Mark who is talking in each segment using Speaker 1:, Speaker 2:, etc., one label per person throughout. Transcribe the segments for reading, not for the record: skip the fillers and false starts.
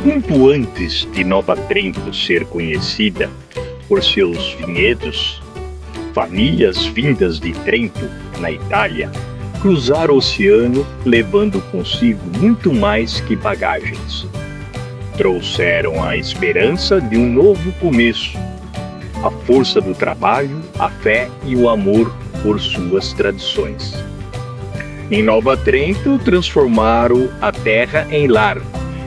Speaker 1: Muito antes de Nova Trento ser conhecida por seus vinhedos, famílias vindas de Trento, na Itália, cruzaram o oceano levando consigo muito mais que bagagens. Trouxeram a esperança de um novo começo, a força do trabalho, a fé e o amor por suas tradições. Em Nova Trento, transformaram a terra em lar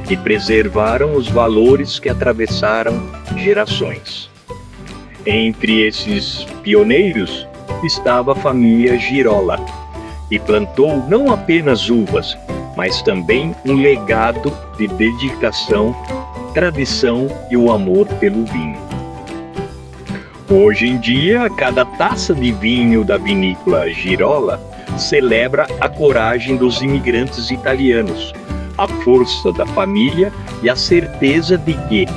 Speaker 1: e preservaram os valores que atravessaram gerações. Entre esses pioneiros estava a família Girola, que plantou não apenas uvas, mas também um legado de dedicação, tradição e o amor pelo vinho. Hoje em dia, cada taça de vinho da vinícola Girola celebra a coragem dos imigrantes italianos, a força da família e a certeza de que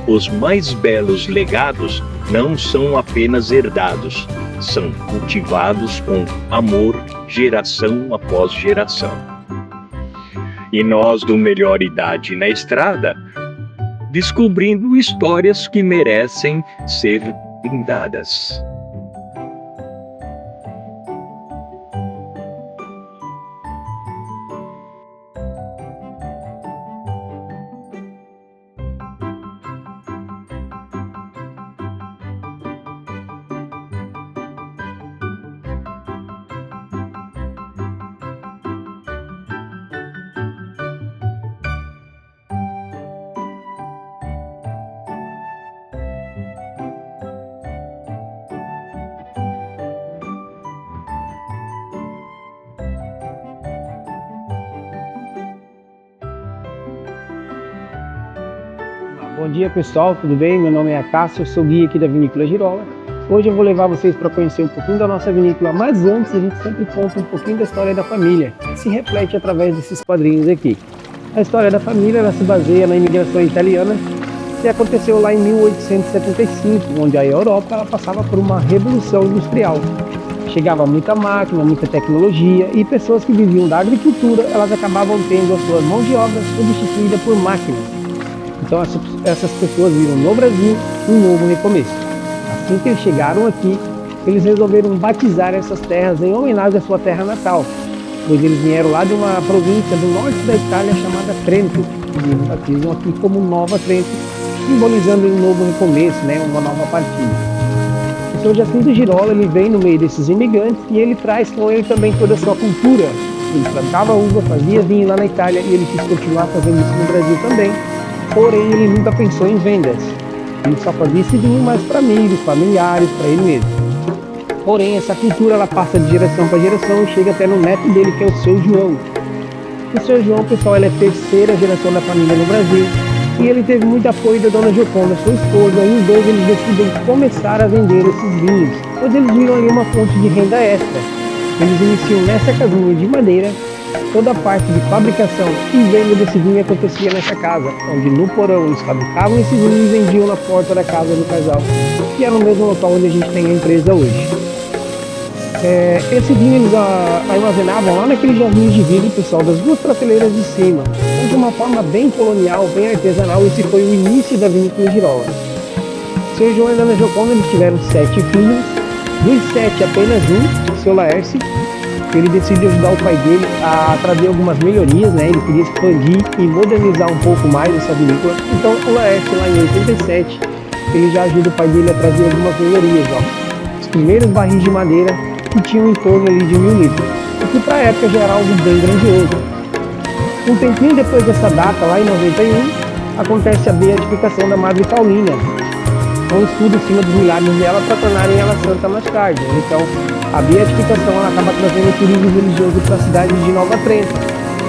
Speaker 1: os mais belos legados não são apenas herdados, são cultivados com amor, geração após geração. E nós, do Melhor Idade na Estrada, descobrindo histórias que merecem ser brindadas.
Speaker 2: Bom dia pessoal, tudo bem? Meu nome é Cássio, eu sou guia aqui da Vinícola Girola. Hoje eu vou levar vocês para conhecer um pouquinho da nossa vinícola, mas antes a gente sempre conta um pouquinho da história da família, que se reflete através desses quadrinhos aqui. A história da família ela se baseia na imigração italiana, que aconteceu lá em 1875, onde a Europa ela passava por uma revolução industrial. Chegava muita máquina, muita tecnologia e pessoas que viviam da agricultura, elas acabavam tendo a sua mão de obra substituída por máquinas. Então essas pessoas viram no Brasil um novo recomeço. Assim que eles chegaram aqui, eles resolveram batizar essas terras em homenagem à sua terra natal, pois eles vieram lá de uma província do norte da Itália chamada Trento, e eles batizam aqui como Nova Trento, simbolizando um novo recomeço, uma nova partida. O Sr. Jacinto Girola ele vem no meio desses imigrantes e ele traz com ele também toda a sua cultura. Ele plantava uva, fazia vinho lá na Itália e ele quis continuar fazendo isso no Brasil também. Porém, ele nunca pensou em vendas. Ele só fazia esse vinho mais para amigos, familiares, para ele mesmo. Porém, essa cultura ela passa de geração para geração e chega até no neto dele, que é o Seu João. O Seu João, pessoal, ele é a terceira geração da família no Brasil e ele teve muito apoio da dona Gioconda, sua esposa, e os dois eles decidem começar a vender esses vinhos, pois eles viram ali uma fonte de renda extra. Eles iniciam nessa casinha de madeira. Toda a parte de fabricação e venda desse vinho acontecia nessa casa, onde no porão eles fabricavam esse vinho e vendiam na porta da casa do casal, que era o mesmo local onde a gente tem a empresa hoje. Esse vinho eles armazenavam lá naqueles jarrinhos de vidro, pessoal, das duas prateleiras de cima. Então, de uma forma bem colonial, bem artesanal, esse foi o início da Vinícola Girola. Seu João e Dona Gioconda eles tiveram 7 filhos, dos 7 apenas um, o seu Laércio. Ele decide ajudar o pai dele a trazer algumas melhorias, ele queria expandir e modernizar um pouco mais essa vinícola. Então o Laércio, lá em 87, ele já ajuda o pai dele a trazer algumas melhorias. Os primeiros barris de madeira que tinham em torno ali de 1000 litros, o que para a época já era algo bem grandioso. Um tempinho depois dessa data, lá em 91, acontece a beatificação da Madre Paulina, um estudo em cima dos milagres dela para tornarem ela santa mais tarde. Então a beatificação ela acaba trazendo o turismo religioso para a cidade de Nova Trento.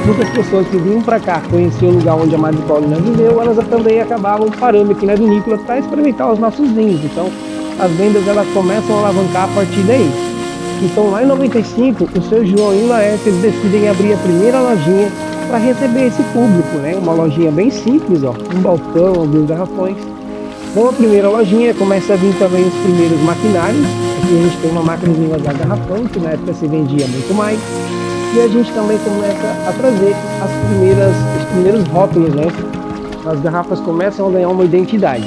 Speaker 2: Muitas pessoas que vinham para cá conhecer o lugar onde a Madre Paulina viveu, elas também acabavam parando aqui na vinícola para experimentar os nossos vinhos. Então as vendas elas começam a alavancar a partir daí. Então lá em 95, o Seu João e o Laércio eles decidem abrir a primeira lojinha para receber esse público, Uma lojinha bem simples, um balcão, alguns garrafões. Com a primeira lojinha começa a vir também os primeiros maquinários. Aqui a gente tem uma máquina de envasar garrafão, que na época se vendia muito mais. E a gente também começa a trazer os primeiros rótulos, as garrafas começam a ganhar uma identidade.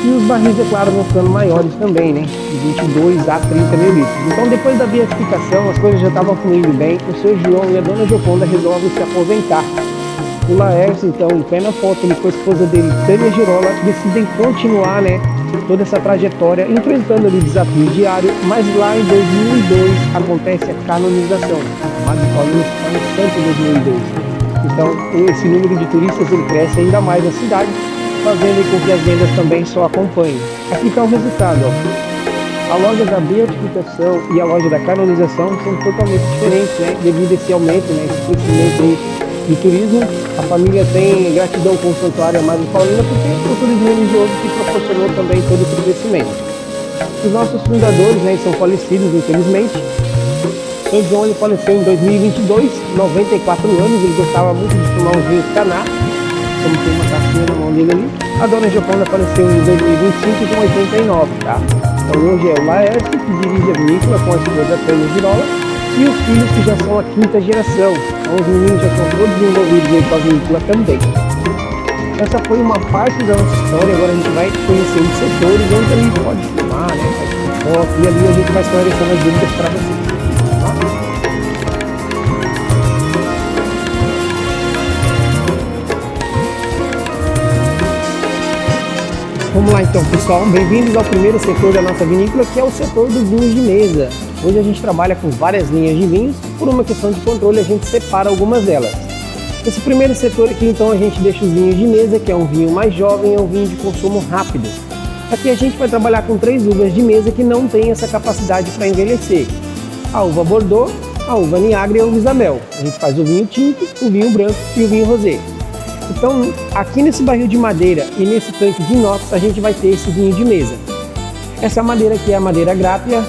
Speaker 2: E os barris, é claro, vão ficando maiores também, né? De 22 a 30 mil litros. Então, depois da beatificação, as coisas já estavam fluindo bem. O seu João e a dona Gioconda resolvem se aposentar. O Laércio, então, em pé na foto, ele com a esposa dele, Tânia Girola, decidem continuar, né, toda essa trajetória, enfrentando ali desafios diários, mas lá em 2002 acontece a canonização. Padre Paulino se torna santo em 2002. Então, esse número de turistas ele cresce ainda mais na cidade, fazendo com que as vendas também só acompanhem. Aqui está o resultado, ó. A loja da beatificação e a loja da canonização são totalmente diferentes, né, devido a esse aumento, né, esse crescimento aí do turismo. A família tem gratidão com o Santuário Madre Paulina porque é o turismo religioso que proporcionou também todo esse crescimento. Os nossos fundadores, né, são falecidos, infelizmente. O São João ele faleceu em 2022, 94 anos, ele gostava muito de tomar um vinho Caná, como tem uma tacinha na mão dele ali. A dona Gioconda faleceu em 2025 com 89, tá? Então hoje é o Laércio que dirige a vinícola com a esposa Tânia Girola e os filhos que já são a quinta geração. Então os meninos já são todos envolvidos aí com a vinícola também. Essa foi uma parte da nossa história, agora a gente vai conhecer os setores onde a gente pode filmar, né? E ali a gente vai esclarecendo as dúvidas para vocês. Vamos lá então, pessoal, bem-vindos ao primeiro setor da nossa vinícola, que é o setor dos vinhos de mesa. Hoje a gente trabalha com várias linhas de vinhos, por uma questão de controle a gente separa algumas delas. Esse primeiro setor aqui então a gente deixa os vinhos de mesa, que é um vinho mais jovem, é um vinho de consumo rápido. Aqui a gente vai trabalhar com 3 uvas de mesa que não têm essa capacidade para envelhecer. A uva Bordeaux, a uva Niagara e a uva Isabel. A gente faz o vinho tinto, o vinho branco e o vinho rosé. Então, aqui nesse barril de madeira e nesse tanque de inox, a gente vai ter esse vinho de mesa. Essa madeira aqui é a madeira Grápia,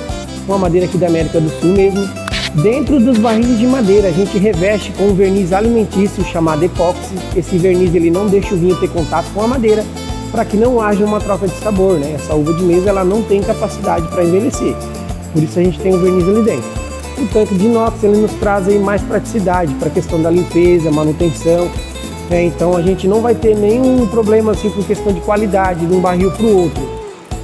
Speaker 2: uma madeira aqui da América do Sul mesmo. Dentro dos barris de madeira, a gente reveste com um verniz alimentício chamado epóxi. Esse verniz ele não deixa o vinho ter contato com a madeira, para que não haja uma troca de sabor, né? Essa uva de mesa ela não tem capacidade para envelhecer, por isso a gente tem o verniz ali dentro. O tanque de inox ele nos traz aí mais praticidade para a questão da limpeza, manutenção. Então a gente não vai ter nenhum problema assim por questão de qualidade de um barril para o outro.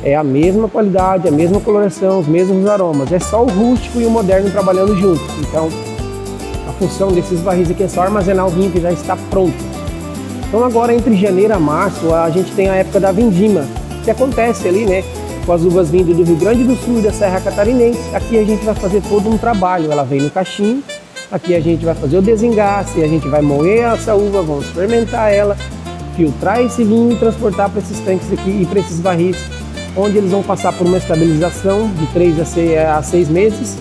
Speaker 2: É a mesma qualidade, a mesma coloração, os mesmos aromas. É só o rústico e o moderno trabalhando juntos. Então a função desses barris aqui é só armazenar o vinho que já está pronto. Então agora entre janeiro a março a gente tem a época da vindima, que acontece ali, né, com as uvas vindo do Rio Grande do Sul e da Serra Catarinense. Aqui a gente vai fazer todo um trabalho, ela vem no cachinho. Aqui a gente vai fazer o desengaste, a gente vai moer essa uva, vamos fermentar ela, filtrar esse vinho e transportar para esses tanques aqui e para esses barris, onde eles vão passar por uma estabilização de 3 a 6 meses.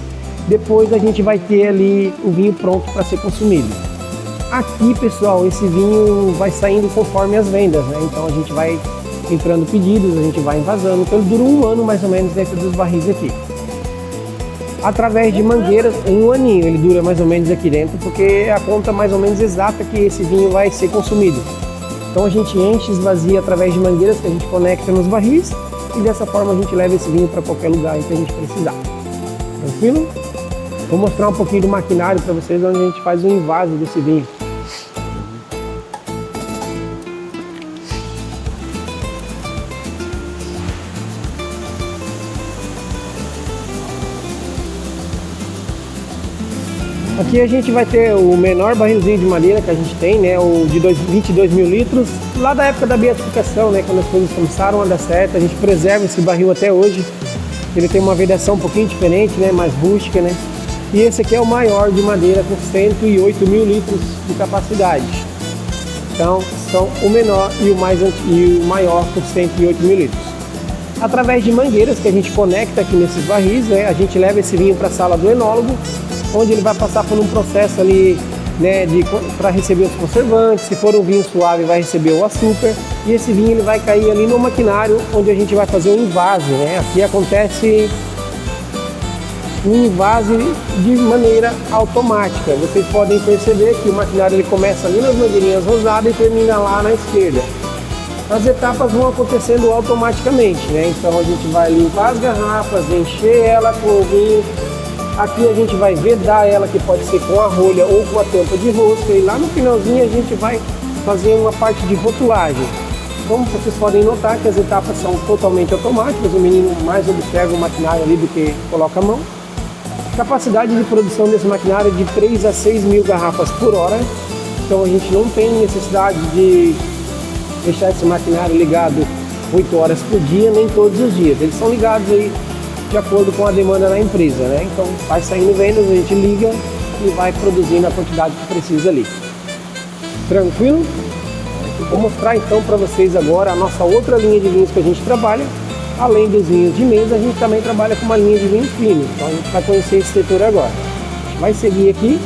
Speaker 2: Depois a gente vai ter ali o vinho pronto para ser consumido. Aqui, pessoal, esse vinho vai saindo conforme as vendas, né? Então a gente vai entrando pedidos, a gente vai envasando. Então ele dura 1 ano mais ou menos dentro dos barris aqui. Através de mangueiras, 1 aninho ele dura mais ou menos aqui dentro, porque é a conta mais ou menos exata que esse vinho vai ser consumido. Então a gente enche, esvazia através de mangueiras que a gente conecta nos barris e dessa forma a gente leva esse vinho para qualquer lugar em que a gente precisar. Tranquilo? Vou mostrar um pouquinho do maquinário para vocês, onde a gente faz o invase desse vinho. Aqui a gente vai ter o menor barrilzinho de madeira que a gente tem, né, o de 22 mil litros, lá da época da beatificação, né, quando as coisas começaram a dar certo, a gente preserva esse barril até hoje. Ele tem uma vedação um pouquinho diferente, né, mais rústica, né, e esse aqui é o maior de madeira com 108 mil litros de capacidade. Então são o menor e o maior com 108 mil litros. Através de mangueiras que a gente conecta aqui nesses barris, né, a gente leva esse vinho para a sala do enólogo, onde ele vai passar por um processo ali, né, para receber os conservantes. Se for um vinho suave, vai receber o açúcar, e esse vinho ele vai cair ali no maquinário, onde a gente vai fazer um invase, né? Aqui acontece um invase de maneira automática. Vocês podem perceber que o maquinário ele começa ali nas mangueirinhas rosadas e termina lá na esquerda. As etapas vão acontecendo automaticamente, né? Então a gente vai limpar as garrafas, encher ela com o vinho. Aqui a gente vai vedar ela, que pode ser com a rolha ou com a tampa de rosca, e lá no finalzinho a gente vai fazer uma parte de rotulagem. Como vocês podem notar que as etapas são totalmente automáticas, o menino mais observa o maquinário ali do que coloca a mão. Capacidade de produção desse maquinário é de 3 a 6 mil garrafas por hora, então a gente não tem necessidade de deixar esse maquinário ligado 8 horas por dia, nem todos os dias. Eles são ligados aí de acordo com a demanda da empresa, né? Então vai saindo vendas, a gente liga e vai produzindo a quantidade que precisa ali. Tranquilo? Vou mostrar então para vocês agora a nossa outra linha de vinhos que a gente trabalha. Além dos vinhos de mesa, a gente também trabalha com uma linha de vinho fino. Então a gente vai conhecer esse setor agora. A gente vai seguir aqui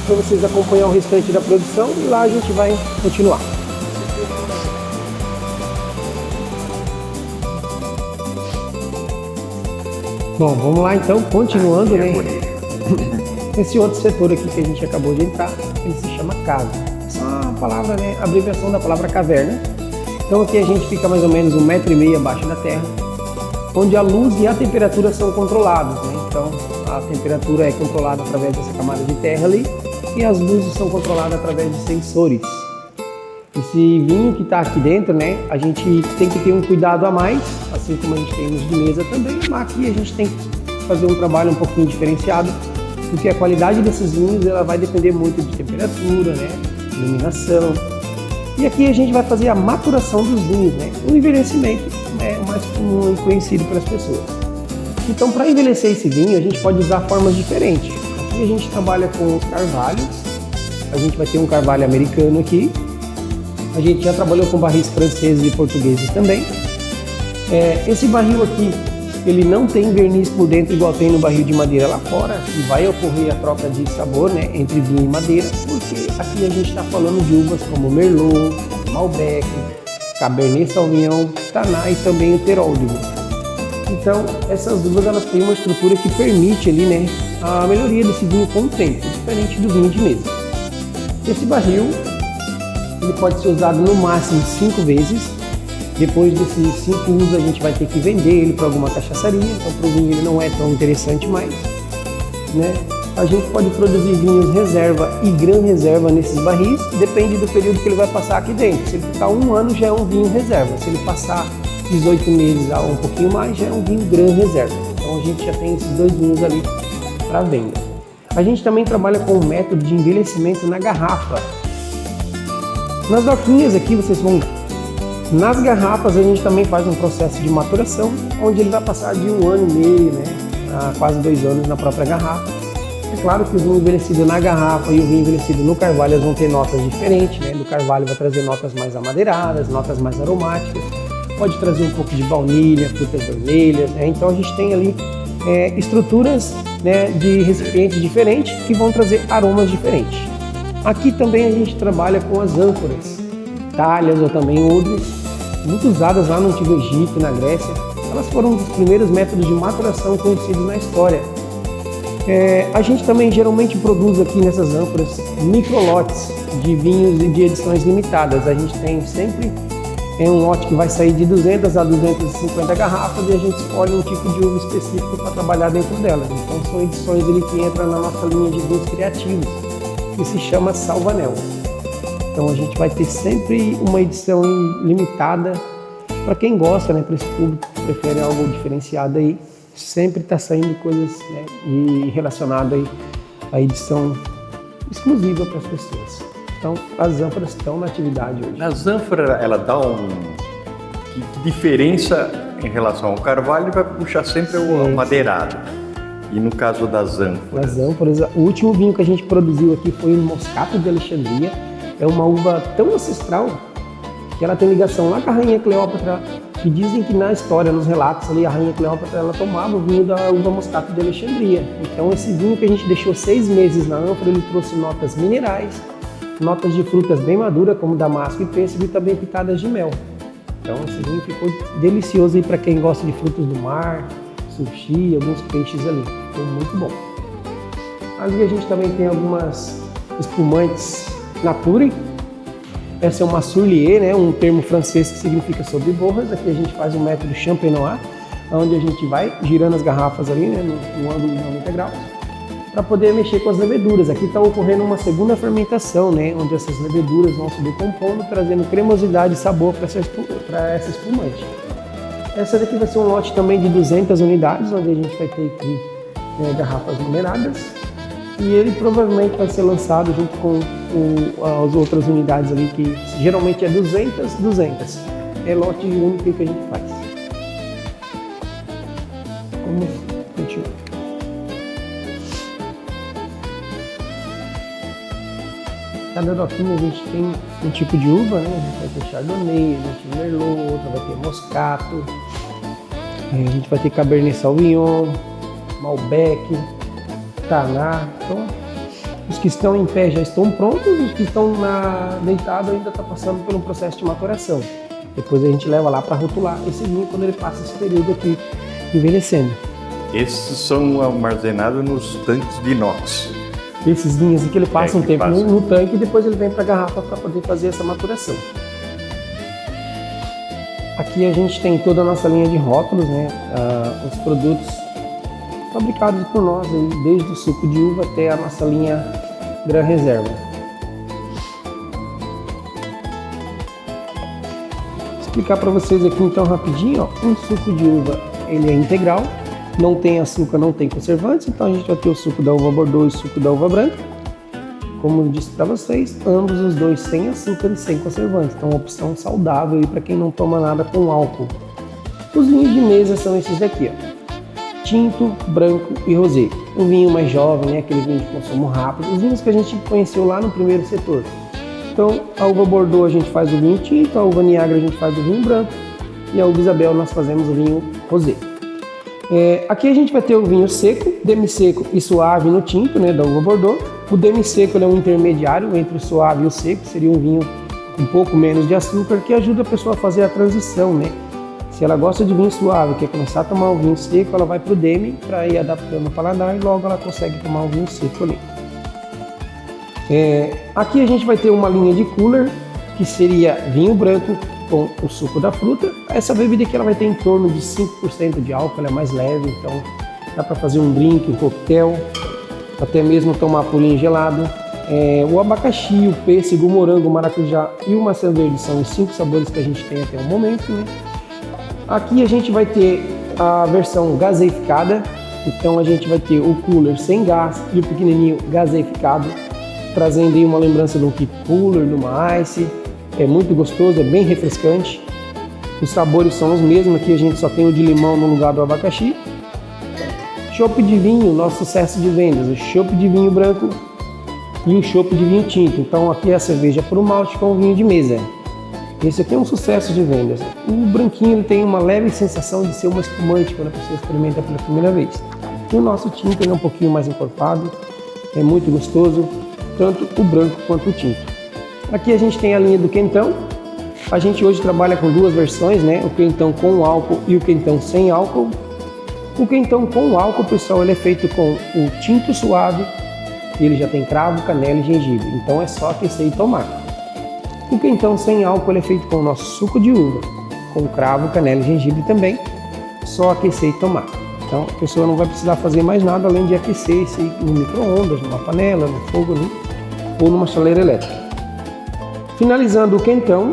Speaker 2: para vocês acompanhar o restante da produção e lá a gente vai continuar. Bom, vamos lá então, continuando, né? Esse outro setor aqui que a gente acabou de entrar, ele se chama casa. Essa é uma palavra, né? A abreviação da palavra caverna. Então aqui a gente fica mais ou menos 1,5 m abaixo da terra, onde a luz e a temperatura são controlados, né? Então a temperatura é controlada através dessa camada de terra ali e as luzes são controladas através de sensores. Esse vinho que está aqui dentro, né? A gente tem que ter um cuidado a mais, assim como a gente tem nos de mesa também, mas aqui a gente tem que fazer um trabalho um pouquinho diferenciado, porque a qualidade desses vinhos ela vai depender muito de temperatura, né? Iluminação. E aqui a gente vai fazer a maturação dos vinhos, né? O envelhecimento é o mais comum e conhecido pelas pessoas. Então, para envelhecer esse vinho, a gente pode usar formas diferentes. Aqui a gente trabalha com os carvalhos. A gente vai ter um carvalho americano aqui. A gente já trabalhou com barris franceses e portugueses também. Esse barril aqui, ele não tem verniz por dentro igual tem no barril de madeira lá fora. E vai ocorrer a troca de sabor, né, entre vinho e madeira, porque aqui a gente está falando de uvas como Merlot, Malbec, Cabernet Sauvignon, Taná e também o Teroldego. Então, essas uvas elas têm uma estrutura que permite ali, né, a melhoria desse vinho com o tempo, diferente do vinho de mesa. Esse barril ele pode ser usado no máximo 5 vezes. Depois desses 5 usos a gente vai ter que vender ele para alguma cachaçaria, então para o vinho ele não é tão interessante mais, né? A gente pode produzir vinhos reserva e gran reserva nesses barris, depende do período que ele vai passar aqui dentro. Se ele ficar 1 ano já é um vinho reserva, se ele passar 18 meses a um pouquinho mais já é um vinho gran reserva. Então a gente já tem esses 2 vinhos ali para venda. A gente também trabalha com o método de envelhecimento na garrafa. Nas doquinhas aqui vocês vão... Nas garrafas a gente também faz um processo de maturação, onde ele vai passar de 1 ano e meio, né, a quase 2 anos na própria garrafa. É claro que o vinho envelhecido na garrafa e o vinho envelhecido no carvalho eles vão ter notas diferentes, né? Do carvalho vai trazer notas mais amadeiradas, notas mais aromáticas, pode trazer um pouco de baunilha, frutas vermelhas, né? Então a gente tem ali estruturas, né, de recipientes diferentes que vão trazer aromas diferentes. Aqui também a gente trabalha com as ânforas, talhas ou também odres, muito usadas lá no Antigo Egito, na Grécia. Elas foram um dos primeiros métodos de maturação conhecidos na história. A gente também geralmente produz aqui nessas ânforas microlotes de vinhos e de edições limitadas. A gente tem sempre um lote que vai sair de 200 a 250 garrafas e a gente escolhe um tipo de uva específico para trabalhar dentro delas. Então são edições ali que entram na nossa linha de vinhos criativos, que se chama Salvanel. Então a gente vai ter sempre uma edição limitada para quem gosta, né, para esse público que prefere algo diferenciado aí. Sempre está saindo coisas, né, relacionadas aí à edição exclusiva para as pessoas. Então as ânforas estão na atividade hoje.
Speaker 3: Nas ânforas ela dá que diferença em relação ao carvalho vai puxar sempre o madeirado. E no caso das ânforas?
Speaker 2: Nas ânforas, o último vinho que a gente produziu aqui foi o Moscato de Alexandria. É uma uva tão ancestral que ela tem ligação lá com a Rainha Cleópatra, que dizem que na história, nos relatos ali, a Rainha Cleópatra ela tomava o vinho da uva Moscato de Alexandria. Então esse vinho que a gente deixou 6 meses na ânfora, ele trouxe notas minerais, notas de frutas bem maduras, como damasco e pêssego, e também pitadas de mel. Então esse vinho ficou delicioso aí para quem gosta de frutos do mar, sushi, alguns peixes ali. Ficou muito bom. Ali a gente também tem algumas espumantes Nature. Essa é uma sourlier, né, um termo francês que significa sobre borras. Aqui a gente faz o método Champenois, onde a gente vai girando as garrafas ali, né, no ângulo de 90 graus. para poder mexer com as leveduras. Aqui está ocorrendo uma segunda fermentação, né, onde essas leveduras vão se decompondo, trazendo cremosidade e sabor para essa espumante. Essa daqui vai ser um lote também de 200 unidades, onde a gente vai ter aqui garrafas numeradas. E ele provavelmente vai ser lançado junto com as outras unidades ali, que geralmente é 200. É lote único que a gente faz. Vamos continuar. Cada doquinha a gente tem um tipo de uva, né? A gente vai ter Chardonnay, a gente tem Merlot, outra vai ter Moscato, a gente vai ter Cabernet Sauvignon, Malbec, Taná. Então, os que estão em pé já estão prontos, os que estão deitados ainda estão passando por um processo de maturação. Depois a gente leva lá para rotular esse vinho quando ele passa esse período aqui envelhecendo.
Speaker 3: Esses são armazenados nos tanques de inox.
Speaker 2: Esses vinhos aqui ele passa um tempo no tanque e depois ele vem para a garrafa para poder fazer essa maturação. Aqui a gente tem toda a nossa linha de rótulos, né? Os produtos fabricados por nós, aí, desde o suco de uva até a nossa linha Gran Reserva. Vou explicar para vocês aqui então rapidinho, ó. Um suco de uva ele é integral, não tem açúcar, não tem conservantes, então a gente vai ter o suco da uva Bordeaux e o suco da uva branca. Como eu disse para vocês, ambos os dois sem açúcar e sem conservantes, então uma opção saudável para quem não toma nada com álcool. Os vinhos de mesa são esses daqui, ó. Tinto, branco e rosé. Um vinho mais jovem, né? Aquele vinho de consumo rápido, os vinhos que a gente conheceu lá no primeiro setor. Então, a uva Bordeaux a gente faz o vinho tinto, a uva Niagara a gente faz o vinho branco e a uva Isabel nós fazemos o vinho rosé. Aqui a gente vai ter o vinho seco, demi-seco e suave no tinto, né, da uva Bordeaux. O demi-seco é um intermediário entre o suave e o seco, seria um vinho com um pouco menos de açúcar, que ajuda a pessoa a fazer a transição, né? Se ela gosta de vinho suave, quer começar a tomar o vinho seco, ela vai para o demi para ir adaptando o paladar e logo ela consegue tomar o vinho seco ali. Aqui a gente vai ter uma linha de cooler, que seria vinho branco com o suco da fruta. Essa bebida aqui ela vai ter em torno de 5% de álcool, ela é mais leve, então dá para fazer um drink, um coquetel, até mesmo tomar purinho gelado. O abacaxi, o pêssego, o morango, o maracujá e o maçã verde são os 5 sabores que a gente tem até o momento, né? Aqui a gente vai ter a versão gaseificada, então a gente vai ter o cooler sem gás e o pequenininho gaseificado, trazendo aí uma lembrança de um keep cooler, de uma ice. É muito gostoso, é bem refrescante. Os sabores são os mesmos, aqui a gente só tem o de limão no lugar do abacaxi. Chopp de vinho, nosso sucesso de vendas, o chopp de vinho branco e o chopp de vinho tinto. Então aqui é a cerveja por malte com o vinho de mesa. Esse aqui é um sucesso de vendas. O branquinho ele tem uma leve sensação de ser uma espumante quando a pessoa experimenta pela primeira vez. E o nosso tinto ele é um pouquinho mais encorpado, é muito gostoso, tanto o branco quanto o tinto. Aqui a gente tem a linha do quentão. A gente hoje trabalha com duas versões, né? O quentão com álcool e o quentão sem álcool. O quentão com álcool, pessoal, ele é feito com o tinto suave, ele já tem cravo, canela e gengibre, então é só aquecer e tomar. O quentão sem álcool ele é feito com o nosso suco de uva, com cravo, canela e gengibre também, só aquecer e tomar. Então a pessoa não vai precisar fazer mais nada além de aquecer esse no micro-ondas, numa panela, no fogo ali, ou numa chaleira elétrica. Finalizando o quentão,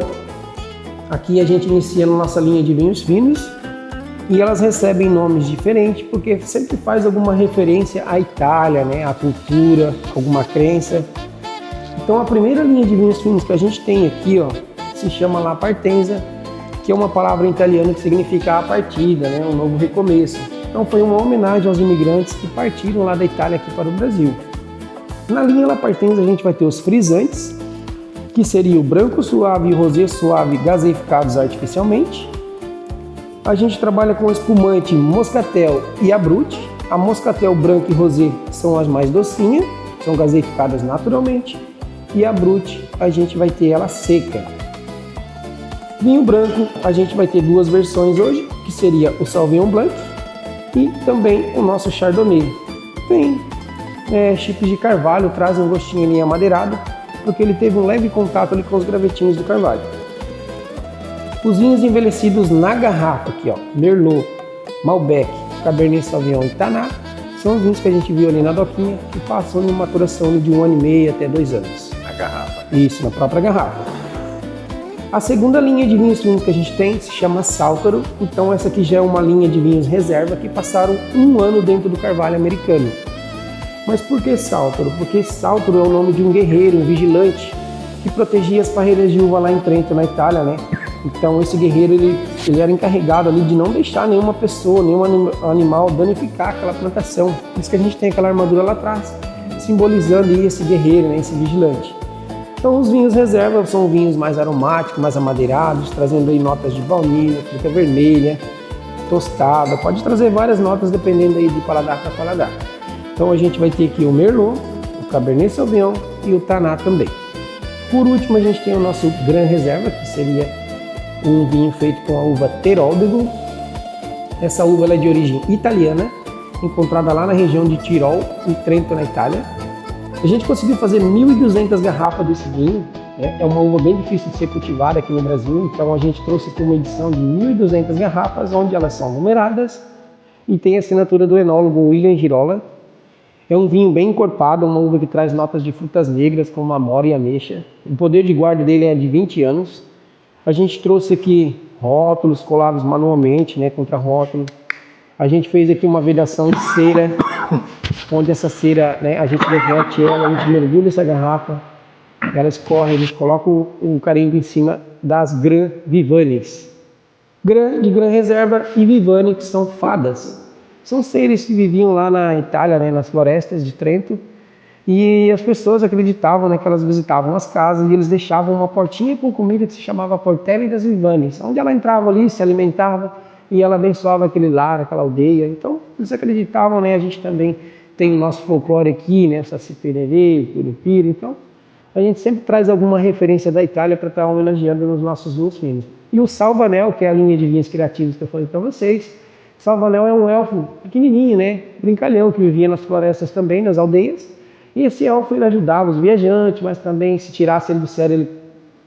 Speaker 2: aqui a gente inicia na nossa linha de vinhos finos e elas recebem nomes diferentes porque sempre faz alguma referência à Itália, né, à cultura, alguma crença. Então a primeira linha de vinhos finos que a gente tem aqui, ó, se chama La Partenza, que é uma palavra em italiano que significa a partida, né, um novo recomeço. Então foi uma homenagem aos imigrantes que partiram lá da Itália aqui para o Brasil. Na linha La Partenza a gente vai ter os frisantes, que seria o branco suave e o rosé suave gaseificados artificialmente. A gente trabalha com espumante Moscatel e Abrute. A Moscatel branco e rosé são as mais docinhas, são gaseificadas naturalmente. E a Abrute a gente vai ter ela seca. Vinho branco a gente vai ter duas versões hoje, que seria o Sauvignon Blanc e também o nosso Chardonnay. Tem chips de carvalho, trazem um gostinho ali amadeirado, porque ele teve um leve contato ali com os gravetinhos do carvalho. Os vinhos envelhecidos na garrafa aqui, ó, Merlot, Malbec, Cabernet Sauvignon e Taná, São os vinhos que a gente viu ali na doquinha, que passam em maturação de 1 ano e meio até 2 anos.
Speaker 3: Na garrafa.
Speaker 2: Isso, na própria garrafa. A segunda linha de vinhos finos que a gente tem se chama Sáltaro. Então essa aqui já é uma linha de vinhos reserva que passaram 1 ano dentro do carvalho americano. Mas por que Sáltaro? Porque Sáltaro é o nome de um guerreiro, um vigilante, que protegia as parreiras de uva lá em Trento, na Itália, né? Então esse guerreiro, ele era encarregado ali de não deixar nenhuma pessoa, nenhum animal danificar aquela plantação. Por isso que a gente tem aquela armadura lá atrás, simbolizando aí esse guerreiro, né? Esse vigilante. Então os vinhos reserva são vinhos mais aromáticos, mais amadeirados, trazendo aí notas de baunilha, fruta vermelha, tostada. Pode trazer várias notas dependendo aí de paladar para paladar. Então a gente vai ter aqui o Merlot, o Cabernet Sauvignon e o Tannat também. Por último, a gente tem o nosso Gran Reserva, que seria um vinho feito com a uva Teroldego. Essa uva ela é de origem italiana, encontrada lá na região de Tirol, em Trento, na Itália. A gente conseguiu fazer 1.200 garrafas desse vinho, né? É uma uva bem difícil de ser cultivada aqui no Brasil, então a gente trouxe aqui uma edição de 1.200 garrafas, onde elas são numeradas e tem a assinatura do enólogo William Girola. É um vinho bem encorpado, uma uva que traz notas de frutas negras como amora e ameixa. O poder de guarda dele é de 20 anos. A gente trouxe aqui rótulos colados manualmente, né, contra rótulo. A gente fez aqui uma vedação de cera, onde essa cera, né, a gente derrete ela, a gente mergulha essa garrafa, ela escorre, a gente coloca o carimbo em cima das Gran Vivanes. Gran de Gran Reserva e Vivane, que são fadas. São seres que viviam lá na Itália, né, nas florestas de Trento, e as pessoas acreditavam, né, que elas visitavam as casas e eles deixavam uma portinha com comida que se chamava Portella das Vivanes, onde ela entrava ali, se alimentava e ela abençoava aquele lar, aquela aldeia. Então eles acreditavam, né, a gente também tem o nosso folclore aqui, né, Saci Pererê, Curupira, então a gente sempre traz alguma referência da Itália para estar homenageando nos nossos vinhos finos. E o Salvanel, que é a linha de vinhos criativos que eu falei para vocês. Salvanel é um elfo pequenininho, né, brincalhão, que vivia nas florestas também, nas aldeias. E esse elfo ele ajudava os viajantes, mas também se tirasse ele do sério, ele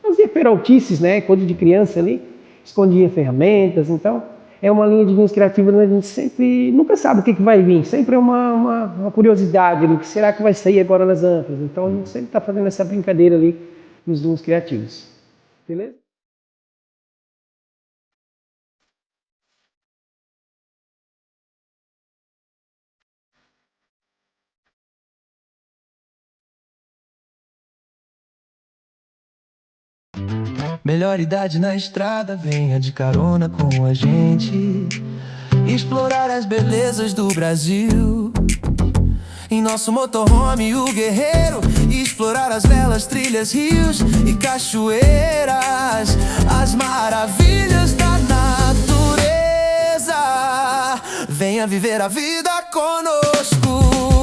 Speaker 2: fazia peraltices, né, coisa de criança ali, escondia ferramentas. Então é uma linha de vinhos criativos, né, a gente sempre, nunca sabe o que vai vir, sempre é uma curiosidade, o que será que vai sair agora nas ânforas. Então a gente sempre está fazendo essa brincadeira ali nos vinhos criativos. Beleza?
Speaker 4: Melhor idade na estrada, venha de carona com a gente explorar as belezas do Brasil. Em nosso motorhome, o guerreiro, explorar as belas trilhas, rios e cachoeiras, as maravilhas da natureza. Venha viver a vida conosco.